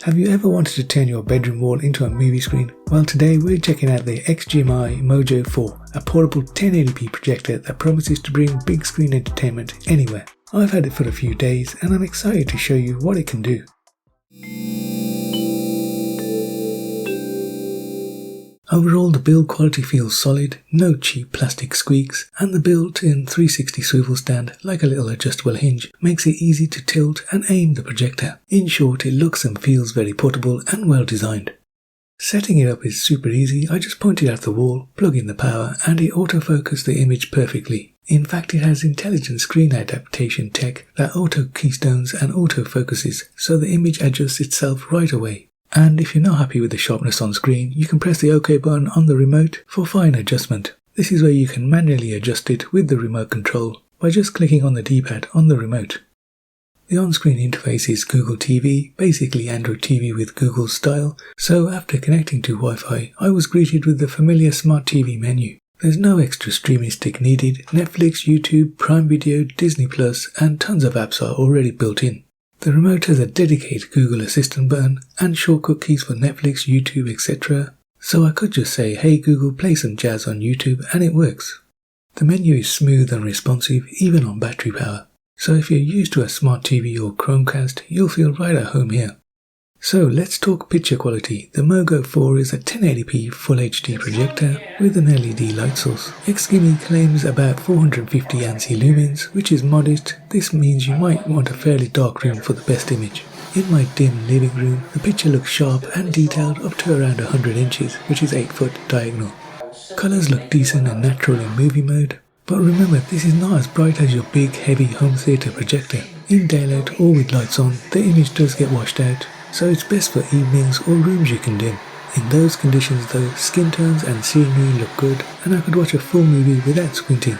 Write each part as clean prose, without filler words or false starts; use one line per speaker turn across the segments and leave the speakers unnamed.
Have you ever wanted to turn your bedroom wall into a movie screen? Well, today we're checking out the Xgimi MoGo 4, a portable 1080p projector that promises to bring big screen entertainment anywhere. I've had it for a few days and I'm excited to show you what it can do. Overall, the build quality feels solid, no cheap plastic squeaks, and the built-in 360 swivel stand, like a little adjustable hinge, makes it easy to tilt and aim the projector. In short, it looks and feels very portable and well designed. Setting it up is super easy. I just point it at the wall, plug in the power, and it autofocuses the image perfectly. In fact, it has intelligent screen adaptation tech that auto-keystones and auto-focuses, so the image adjusts itself right away. And if you're not happy with the sharpness on screen, you can press the OK button on the remote for fine adjustment. This is where you can manually adjust it with the remote control by just clicking on the D-pad on the remote. The on-screen interface is Google TV, basically Android TV with Google style, so after connecting to Wi-Fi, I was greeted with the familiar Smart TV menu. There's no extra streaming stick needed. Netflix, YouTube, Prime Video, Disney Plus, and tons of apps are already built in. The remote has a dedicated Google Assistant button and shortcut keys for Netflix, YouTube, etc. So I could just say, "Hey Google, play some jazz on YouTube," and it works. The menu is smooth and responsive even on battery power. So if you're used to a smart TV or Chromecast, you'll feel right at home here. So let's talk picture quality. The MoGo 4 is a 1080p Full HD projector with an LED light source. Xgimi claims about 450 ANSI lumens, which is modest. This means you might want a fairly dark room for the best image. In my dim living room, the picture looks sharp and detailed up to around 100 inches, which is 8 foot diagonal. Colours look decent and natural in movie mode. But remember, this is not as bright as your big, heavy home theatre projector. In daylight or with lights on, the image does get washed out, so it's best for evenings or rooms you can dim. In those conditions though, skin tones and scenery look good, and I could watch a full movie without squinting.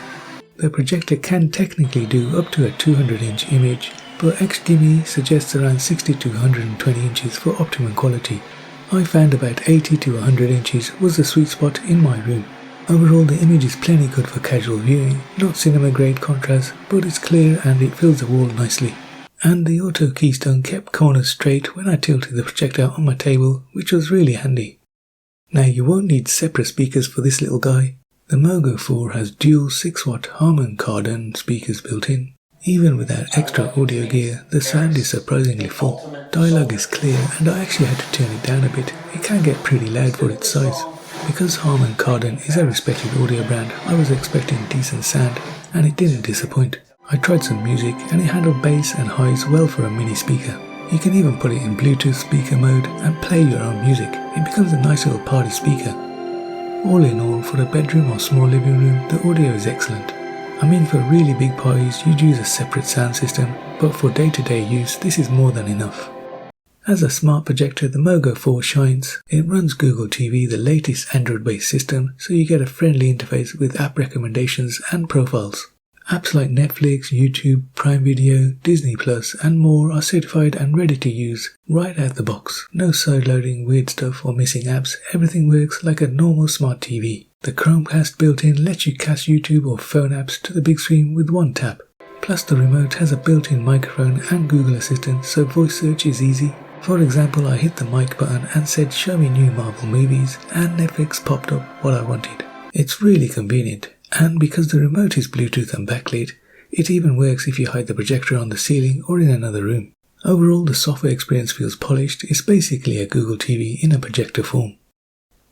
The projector can technically do up to a 200-inch image, but Xgimi suggests around 60 to 120 inches for optimum quality. I found about 80 to 100 inches was the sweet spot in my room. Overall, the image is plenty good for casual viewing, not cinema grade contrast, but it's clear and it fills the wall nicely. And the auto keystone kept corners straight when I tilted the projector on my table, which was really handy. Now you won't need separate speakers for this little guy. The MoGo 4 has dual 6-watt Harman Kardon speakers built in. Even without extra audio gear, the sound is surprisingly full. Dialogue is clear and I actually had to turn it down a bit. It can get pretty loud for its size. Because Harman Kardon is a respected audio brand, I was expecting decent sound, and it didn't disappoint. I tried some music and it handled bass and highs well for a mini speaker. You can even put it in Bluetooth speaker mode and play your own music. It becomes a nice little party speaker. All in all, for a bedroom or small living room, the audio is excellent. I mean, for really big parties you'd use a separate sound system, but for day-to-day use this is more than enough. As a smart projector, the MoGo 4 shines. It runs Google TV, the latest Android-based system, so you get a friendly interface with app recommendations and profiles. Apps like Netflix, YouTube, Prime Video, Disney Plus and more are certified and ready to use right out the box. No side-loading weird stuff or missing apps, everything works like a normal smart TV. The Chromecast built-in lets you cast YouTube or phone apps to the big screen with one tap. Plus the remote has a built-in microphone and Google Assistant, so voice search is easy. For example, I hit the mic button and said show me new Marvel movies and Netflix popped up what I wanted. It's really convenient, and because the remote is Bluetooth and backlit, it even works if you hide the projector on the ceiling or in another room. Overall, the software experience feels polished. It's basically a Google TV in a projector form.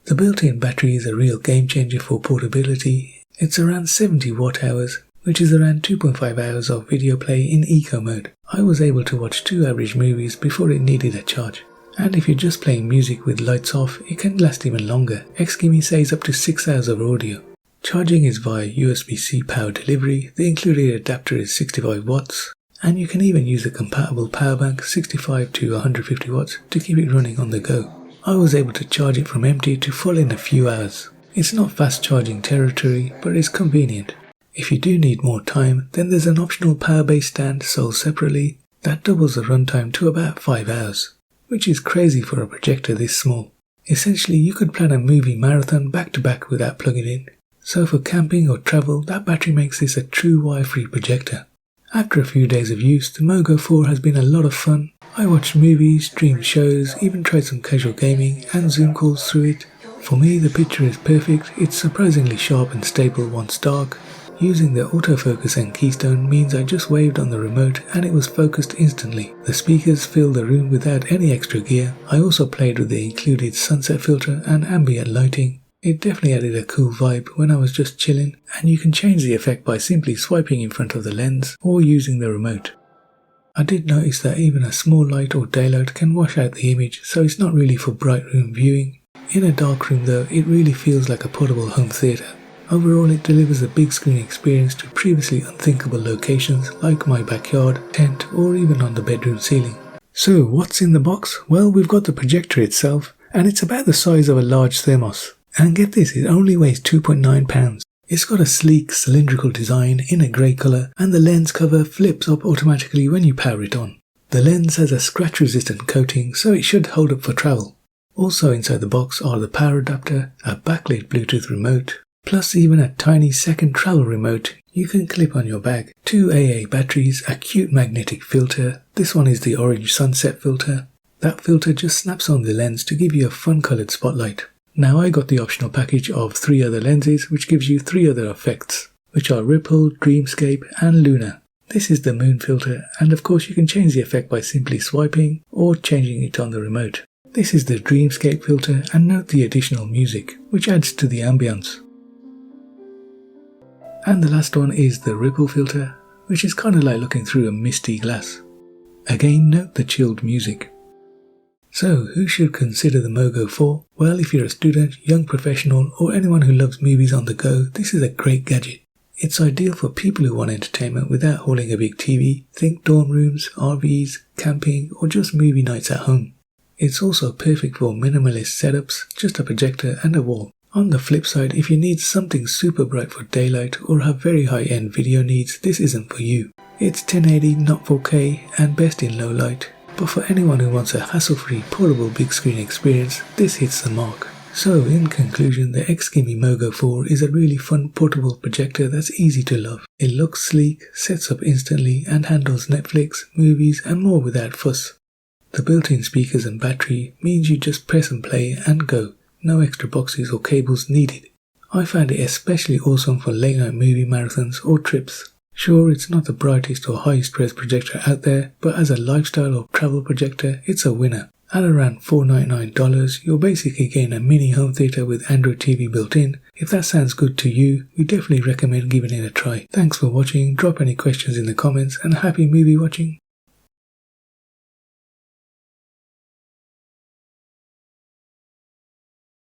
The built-in battery is a real game changer for portability. It's around 70 watt hours, which is around 2.5 hours of video play in eco mode. I was able to watch 2 average movies before it needed a charge. And if you're just playing music with lights off, it can last even longer. Xgimi says up to 6 hours of audio. Charging is via USB-C power delivery. The included adapter is 65 watts. And you can even use a compatible power bank 65 to 150 watts to keep it running on the go. I was able to charge it from empty to full in a few hours. It's not fast charging territory, but it's convenient. If you do need more time, then there's an optional power-based stand sold separately that doubles the runtime to about 5 hours, which is crazy for a projector this small. Essentially, you could plan a movie marathon back to back without plugging in. So for camping or travel, that battery makes this a true wire-free projector. After a few days of use, the MoGo 4 has been a lot of fun. I watched movies, streamed shows, even tried some casual gaming and Zoom calls through it. For me, the picture is perfect. It's surprisingly sharp and stable once dark. Using the autofocus and keystone means I just waved on the remote and it was focused instantly. The speakers filled the room without any extra gear. I also played with the included sunset filter and ambient lighting. It definitely added a cool vibe when I was just chilling, and you can change the effect by simply swiping in front of the lens or using the remote. I did notice that even a small light or daylight can wash out the image, so it's not really for bright room viewing. In a dark room though, it really feels like a portable home theatre. Overall, it delivers a big screen experience to previously unthinkable locations like my backyard, tent, or even on the bedroom ceiling. So what's in the box? Well, we've got the projector itself, and it's about the size of a large thermos. And get this, it only weighs 2.9 pounds. It's got a sleek cylindrical design in a grey colour, and the lens cover flips up automatically when you power it on. The lens has a scratch resistant coating, so it should hold up for travel. Also inside the box are the power adapter, a backlit Bluetooth remote, plus even a tiny second travel remote you can clip on your bag, 2 AA batteries, a cute magnetic filter. This one is the orange sunset filter. That filter just snaps on the lens to give you a fun coloured spotlight. Now I got the optional package of 3 other lenses which gives you 3 other effects, which are Ripple, Dreamscape and Luna. This is the moon filter, and of course you can change the effect by simply swiping or changing it on the remote. This is the Dreamscape filter, and note the additional music, which adds to the ambience. And the last one is the Ripple filter, which is kind of like looking through a misty glass. Again, note the chilled music. So, who should consider the MoGo 4? Well, if you're a student, young professional, or anyone who loves movies on the go, this is a great gadget. It's ideal for people who want entertainment without hauling a big TV. Think dorm rooms, RVs, camping, or just movie nights at home. It's also perfect for minimalist setups, just a projector and a wall. On the flip side, if you need something super bright for daylight or have very high-end video needs, this isn't for you. It's 1080, not 4K, and best in low light. But for anyone who wants a hassle-free portable big screen experience, this hits the mark. So in conclusion, the Xgimi MoGo 4 is a really fun portable projector that's easy to love. It looks sleek, sets up instantly, and handles Netflix, movies and more without fuss. The built-in speakers and battery means you just press and play and go. No extra boxes or cables needed. I found it especially awesome for late night movie marathons or trips. Sure, it's not the brightest or highest res projector out there, but as a lifestyle or travel projector, it's a winner. At around $499, you'll basically gain a mini home theatre with Android TV built in. If that sounds good to you, we definitely recommend giving it a try. Thanks for watching, drop any questions in the comments, and happy movie watching.